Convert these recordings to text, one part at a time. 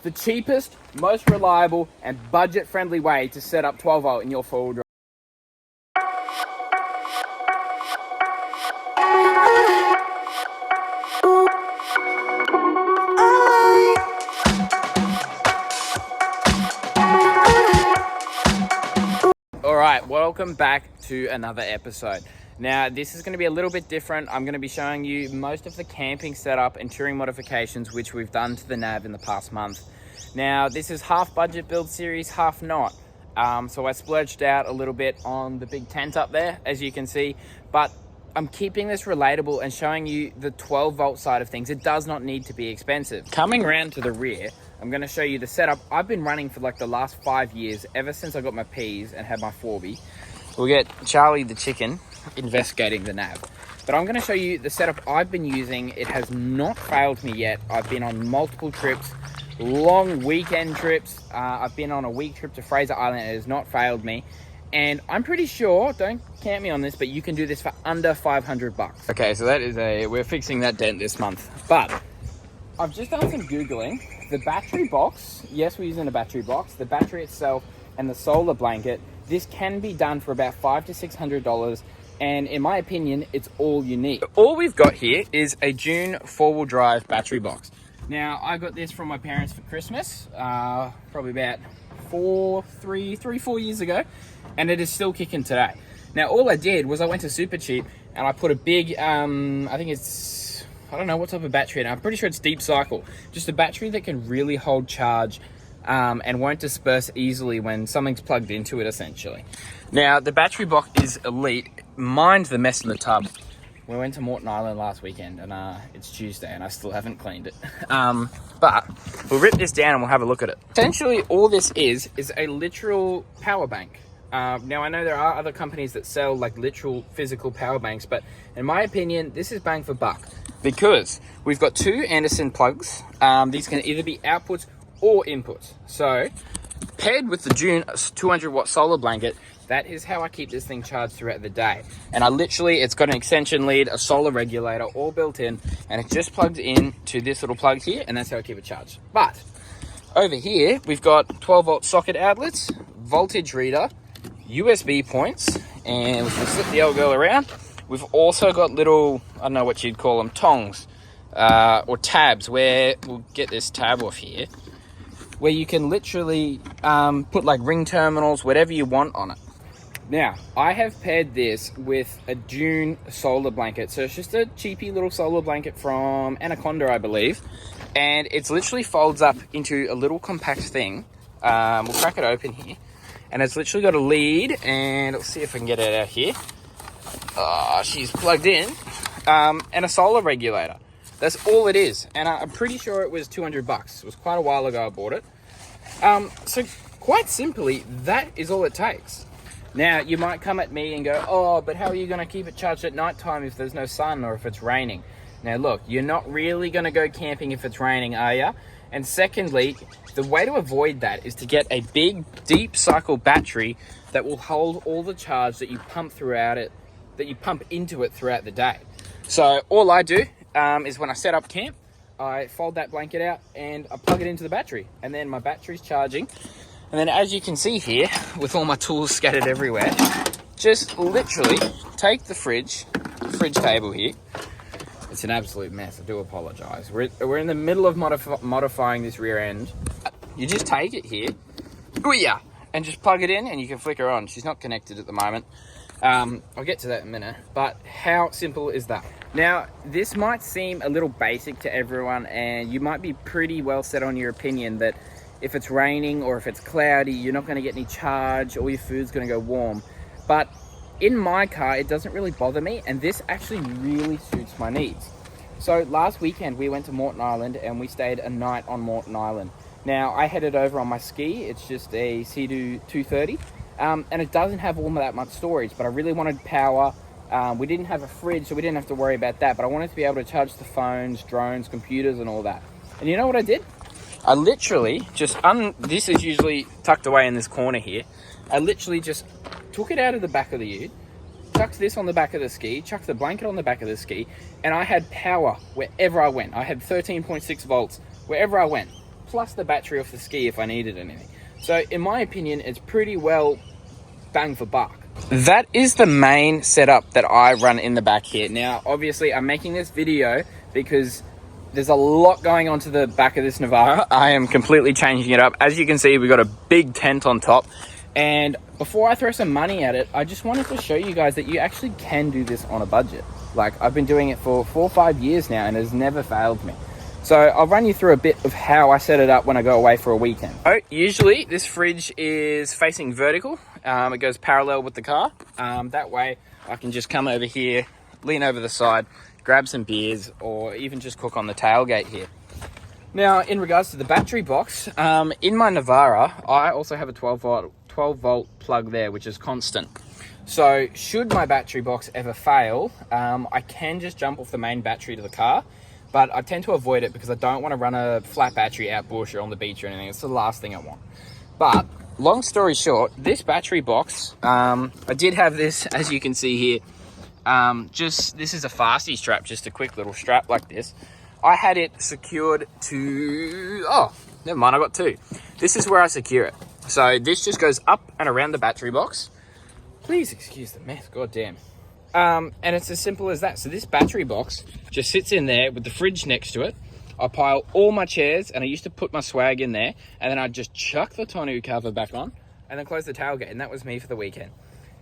the cheapest, most reliable, and budget-friendly way to set up 12 volt in your four-wheel drive. Alright, welcome back to another episode. Now, this is going to be a little bit different. I'm going to be showing you most of the camping setup and touring modifications which we've done to the nav in the past month. Now, this is half budget build series, half not. So I splurged out a little bit on the big tent up there, as you can see, but I'm keeping this relatable and showing you the 12 volt side of things. It does not need to be expensive. Coming around to the rear, I'm going to show you the setup I've been running for like the last 5 years, ever since I got my P's and had my 4B. We'll get Charlie the chicken investigating the nav. But I'm going to show you the setup I've been using. It has not failed me yet. I've been on multiple trips, long weekend trips. I've been on a week trip to Fraser Island. It has not failed me. And I'm pretty sure, don't count me on this, but you can do this for under 500 bucks. Okay, so that is we're fixing that dent this month. But I've just done some Googling. The battery box, yes, we're using a battery box. The battery itself and the solar blanket, this can be done for about $500 to $600. And in my opinion, it's all you need. All we've got here is a June four-wheel drive battery box. Now, I got this from my parents for Christmas, probably about 4 years ago, and it is still kicking today. Now, all I did was I went to Super Cheap and I put a big, I don't know what type of battery, I'm pretty sure it's deep cycle. Just a battery that can really hold charge and won't disperse easily when something's plugged into it, essentially. Now, the battery box is elite. Mind the mess in the tub. We went to Moreton Island last weekend and it's Tuesday and I still haven't cleaned it. But we'll rip this down and we'll have a look at it. Essentially, all this is a literal power bank. Now, I know there are other companies that sell like literal physical power banks, but in my opinion, this is bang for buck. Because we've got two Anderson plugs. These can either be outputs or inputs. So paired with the June 200 watt solar blanket, that is how I keep this thing charged throughout the day. And it's got an extension lead, a solar regulator, all built in, and it just plugs in to this little plug here, and that's how I keep it charged. But over here, we've got 12 volt socket outlets, voltage reader, USB points, and we can flip the old girl around. We've also got little, I don't know what you'd call them, tongs or tabs, where we'll get this tab off here, where you can literally put like ring terminals, whatever you want on it. Now, I have paired this with a June solar blanket. So it's just a cheapy little solar blanket from Anaconda, I believe. And it's literally folds up into a little compact thing. We'll crack it open here. And it's literally got a lead, and let's see if I can get it out here. She's plugged in. And a solar regulator. That's all it is. And I'm pretty sure it was 200 bucks. It was quite a while ago I bought it. So quite simply, that is all it takes. Now, you might come at me and go, oh, but how are you going to keep it charged at nighttime if there's no sun or if it's raining? Now, look, you're not really going to go camping if it's raining, are you? And secondly, the way to avoid that is to get a big, deep cycle battery that will hold all the charge that you pump into it throughout the day. So all I do is when I set up camp, I fold that blanket out and I plug it into the battery, and then my battery's charging. And then, as you can see here, with all my tools scattered everywhere, just literally take the fridge table here. It's an absolute mess, I do apologize. We're in the middle of modifying this rear end. You just take it here, and just plug it in, and you can flick her on. She's not connected at the moment. I'll get to that in a minute, but how simple is that? Now, this might seem a little basic to everyone, and you might be pretty well set on your opinion that if it's raining or if it's cloudy, you're not going to get any charge, all your food's going to go warm. But in my car, it doesn't really bother me, and this actually really suits my needs. So last weekend, we went to Moreton Island, and we stayed a night on Moreton Island. Now, I headed over on my ski. It's just a Sea-Doo 230, and it doesn't have all that much storage, but I really wanted power. We didn't have a fridge, so we didn't have to worry about that, but I wanted to be able to charge the phones, drones, computers, and all that. And you know what I did? I literally just, this is usually tucked away in this corner here. I literally just took it out of the back of the ute, chucked this on the back of the ski, chucked the blanket on the back of the ski, and I had power wherever I went. I had 13.6 volts wherever I went. plus the battery off the ski if I needed anything. So in my opinion, it's pretty well bang for buck. That is the main setup that I run in the back here. Now, obviously, I'm making this video because there's a lot going on to the back of this Navara. I am completely changing it up. As you can see, we've got a big tent on top. And before I throw some money at it, I just wanted to show you guys that you actually can do this on a budget. Like, I've been doing it for 4 or 5 years now and it has never failed me. So I'll run you through a bit of how I set it up when I go away for a weekend. So usually this fridge is facing vertical. It goes parallel with the car. That way I can just come over here, lean over the side, grab some beers, or even just cook on the tailgate here. Now, in regards to the battery box, in my Navara, I also have a 12 volt plug there, which is constant. So should my battery box ever fail, I can just jump off the main battery to the car, but I tend to avoid it because I don't want to run a flat battery out bush or on the beach or anything. It's the last thing I want. But long story short, this battery box, I did have this, as you can see here, this is a fasty strap, just a quick little strap like this. I had it secured to, oh, never mind, I got two. This is where I secure it. So this just goes up and around the battery box. Please excuse the mess, goddamn. And it's as simple as that. So this battery box just sits in there with the fridge next to it. I pile all my chairs, and I used to put my swag in there, and then I'd just chuck the tonneau cover back on and then close the tailgate, and that was me for the weekend.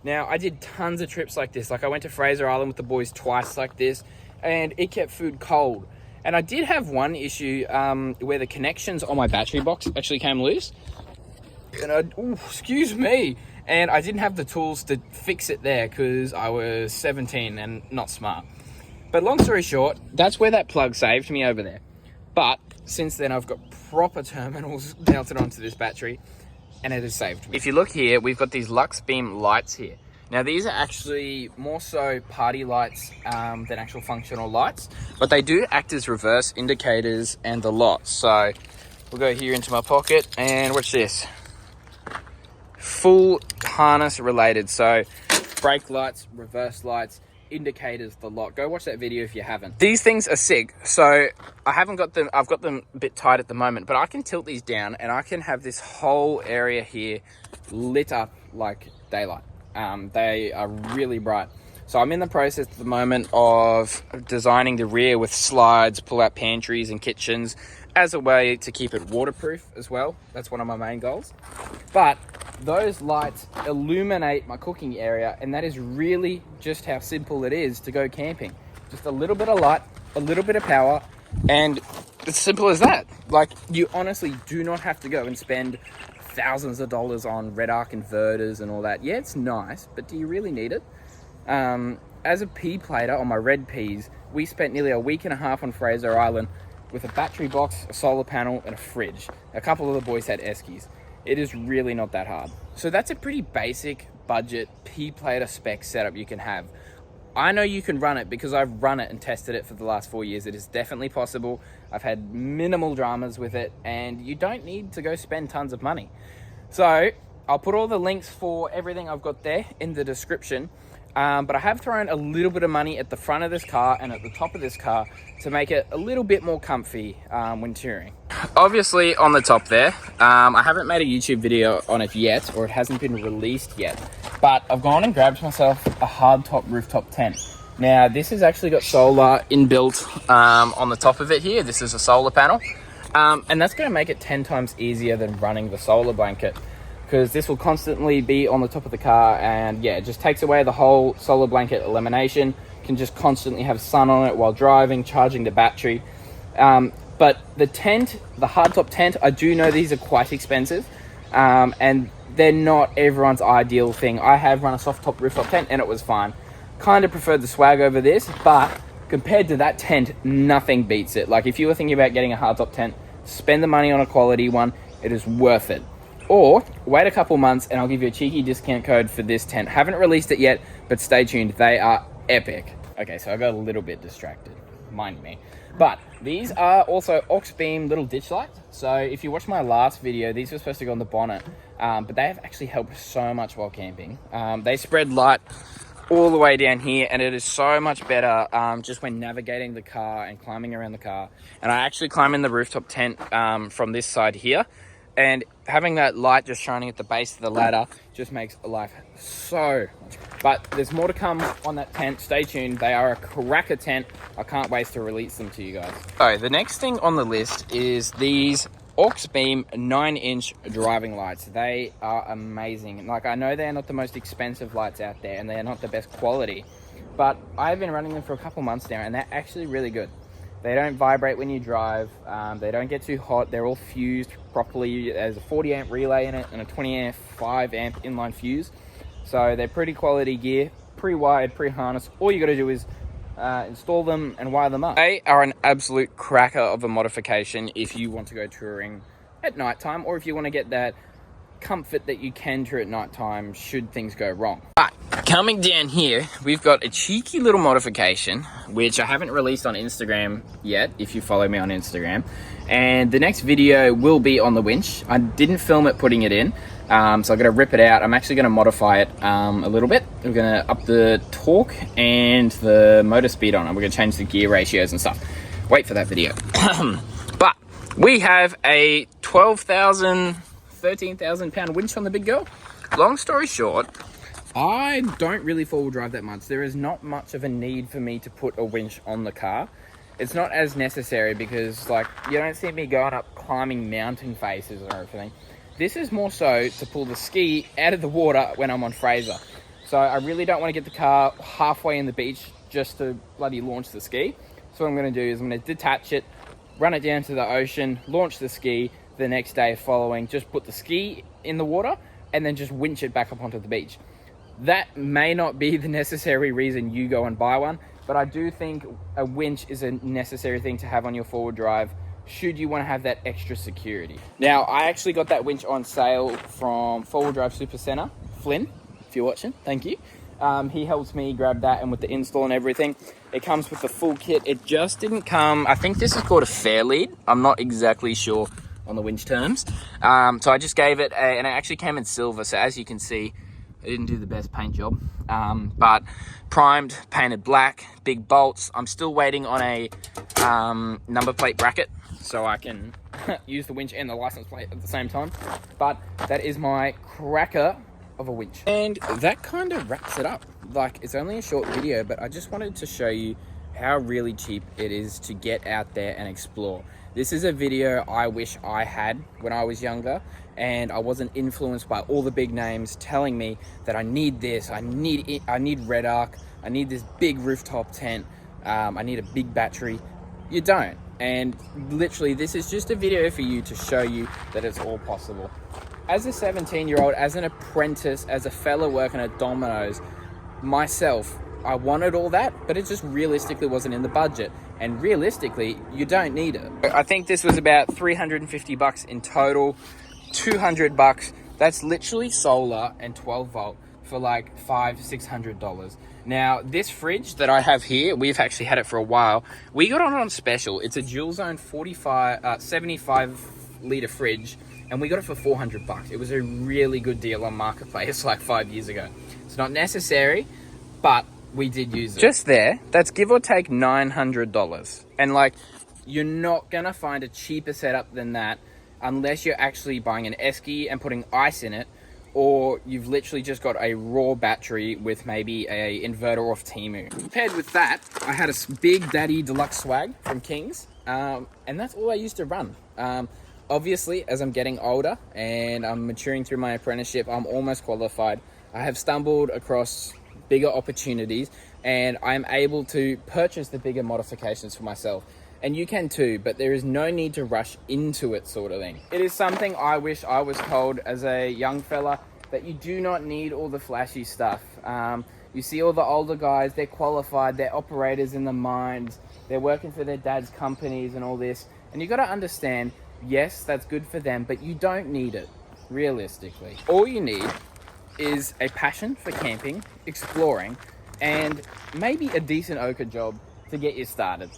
Now, I did tons of trips like this. Like, I went to Fraser Island with the boys twice like this, and it kept food cold. And I did have one issue where the connections on my battery box actually came loose. And excuse me. And I didn't have the tools to fix it there because I was 17 and not smart. But long story short, that's where that plug saved me over there. But since then, I've got proper terminals mounted onto this battery, and it has saved me. If you look here, we've got these Lux Beam lights here. Now, these are actually more so party lights than actual functional lights, but they do act as reverse indicators and the lot. So we'll go here into my pocket and watch this. Full harness related. So brake lights, reverse lights, indicators, the lot. Go watch that video if you haven't. These things are sick. So I've got them a bit tight at the moment, but I can tilt these down and I can have this whole area here lit up like daylight. They are really bright. So I'm in the process at the moment of designing the rear with slides, pull-out pantries and kitchens as a way to keep it waterproof as well. That's one of my main goals. But those lights illuminate my cooking area, and that is really just how simple it is to go camping. Just a little bit of light, a little bit of power, and it's simple as that. Like, you honestly do not have to go and spend thousands of dollars on red arc inverters and all that. Yeah, it's nice, but do you really need it? As a pea plater on my red peas, we spent nearly a week and a half on Fraser Island with a battery box, a solar panel, and a fridge. A couple of the boys had eskies. It is really not that hard. So that's a pretty basic budget pea plater spec setup you can have. I know you can run it because I've run it and tested it for the last 4 years. It is definitely possible. I've had minimal dramas with it, and you don't need to go spend tons of money. So I'll put all the links for everything I've got there in the description. But I have thrown a little bit of money at the front of this car and at the top of this car to make it a little bit more comfy when touring. Obviously on the top there, I haven't made a YouTube video on it yet, or it hasn't been released yet, but I've gone and grabbed myself a hardtop rooftop tent. Now this has actually got solar inbuilt on the top of it here. This is a solar panel, and that's going to make it 10 times easier than running the solar blanket, because this will constantly be on the top of the car, and yeah, it just takes away the whole solar blanket elimination. Can just constantly have sun on it while driving, charging the battery. But the tent, the hardtop tent, I do know these are quite expensive, and they're not everyone's ideal thing. I have run a soft top rooftop tent and it was fine. Kind of preferred the swag over this, but compared to that tent, nothing beats it. Like, if you were thinking about getting a hardtop tent, spend the money on a quality one. It is worth it. Or wait a couple months and I'll give you a cheeky discount code for this tent. Haven't released it yet, but stay tuned. They are epic. Okay, so I got a little bit distracted, mind me. But these are also aux beam little ditch lights. So if you watch my last video, these were supposed to go on the bonnet, but they have actually helped so much while camping. They spread light all the way down here, and it is so much better just when navigating the car and climbing around the car. And I actually climb in the rooftop tent from this side here, and having that light just shining at the base of the ladder just makes life so much. But there's more to come on that tent. Stay tuned. They are a cracker tent. I can't wait to release them to you guys. So the next thing on the list is these aux beam 9-inch driving lights. They are amazing. Like, I know they're not the most expensive lights out there and they're not the best quality, but I've been running them for a couple months now and they're actually really good. They don't vibrate when you drive. They don't get too hot. They're all fused properly. There's a 40 amp relay in it and a 25 amp inline fuse. So they're pretty quality gear, pre-wired, pre-harnessed. All you got to do is install them and wire them up. They are an absolute cracker of a modification if you want to go touring at nighttime, or if you want to get that comfort that you can tour at nighttime should things go wrong. But coming down here, we've got a cheeky little modification which I haven't released on Instagram yet, if you follow me on Instagram, and the next video will be on the winch. I didn't film it putting it in, so I'm going to rip it out. I'm actually going to modify it a little bit. We're going to up the torque and the motor speed on it. We're going to change the gear ratios and stuff. Wait for that video. But we have a 13,000 pound winch on the big girl. Long story short, I don't really four-wheel drive that much. There is not much of a need for me to put a winch on the car. It's not as necessary because, like, you don't see me going up climbing mountain faces or everything. This is more so to pull the ski out of the water when I'm on Fraser. So I really don't want to get the car halfway in the beach just to bloody launch the ski. So what I'm going to do is I'm going to detach it, run it down to the ocean, launch the ski. The next day following, just put the ski in the water and then just winch it back up onto the beach. That may not be the necessary reason you go and buy one, but I do think a winch is a necessary thing to have on your forward drive should you want to have that extra security. Now, I actually got that winch on sale from Forward Drive Super Center. Flynn, if you're watching, thank you. He helps me grab that, and with the install and everything, it comes with the full kit. It just didn't come, I think this is called a fair lead. I'm not exactly sure on the winch terms. So I just gave it and it actually came in silver. So as you can see, I didn't do the best paint job, but primed, painted black, big bolts. I'm still waiting on a number plate bracket so I can use the winch and the license plate at the same time. But that is my cracker of a winch. And that kind of wraps it up. Like, it's only a short video, but I just wanted to show you how really cheap it is to get out there and explore. This is a video I wish I had when I was younger and I wasn't influenced by all the big names telling me that I need this, I need Red Arc, I need this big rooftop tent, I need a big battery. You don't. And literally, this is just a video for you to show you that it's all possible. As a 17-year-old, as an apprentice, as a fella working at Domino's, myself, I wanted all that, but it just realistically wasn't in the budget. And realistically, you don't need it. I think this was about 350 bucks in total, 200 bucks. That's literally solar and 12 volt for like $500-600. Now, this fridge that I have here, we've actually had it for a while. We got it on special. It's a dual zone 75 liter fridge, and we got it for 400 bucks. It was a really good deal on Marketplace like 5 years ago. It's not necessary, but we did use it. Just there, that's give or take $900. And like, you're not gonna find a cheaper setup than that unless you're actually buying an esky and putting ice in it, or you've literally just got a raw battery with maybe a inverter off Temu. Paired with that, I had a Big Daddy Deluxe Swag from Kings, and that's all I used to run. Obviously, as I'm getting older and I'm maturing through my apprenticeship, I'm almost qualified. I have stumbled across bigger opportunities and I'm able to purchase the bigger modifications for myself. And you can too, but there is no need to rush into it, sort of thing. It is something I wish I was told as a young fella, that you do not need all the flashy stuff. You see all the older guys, they're qualified, they're operators in the mines, they're working for their dad's companies and all this. And you gotta understand, yes, that's good for them, but you don't need it, realistically. All you need is a passion for camping, exploring, and maybe a decent ochre job to get you started.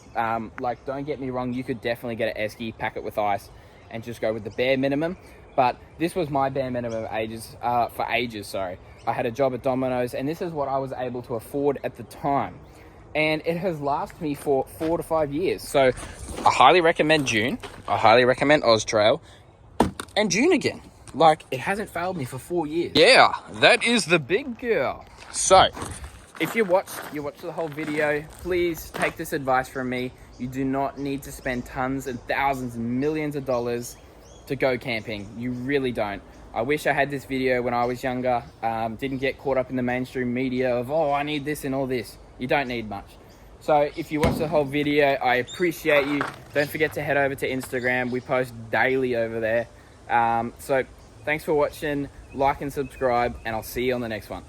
Like, don't get me wrong, you could definitely get an esky, pack it with ice, and just go with the bare minimum. But this was my bare minimum for ages, sorry. I had a job at Domino's, and this is what I was able to afford at the time. And it has lasted me for 4 to 5 years. So I highly recommend June. I highly recommend Austrail. And June again. Like, it hasn't failed me for 4 years. Yeah, that is the big girl. So, if you watched the whole video, please take this advice from me. You do not need to spend tons and thousands and millions of dollars to go camping. You really don't. I wish I had this video when I was younger. Didn't get caught up in the mainstream media of, oh, I need this and all this. You don't need much. So if you watch the whole video, I appreciate you. Don't forget to head over to Instagram. We post daily over there. So thanks for watching. Like and subscribe, and I'll see you on the next one.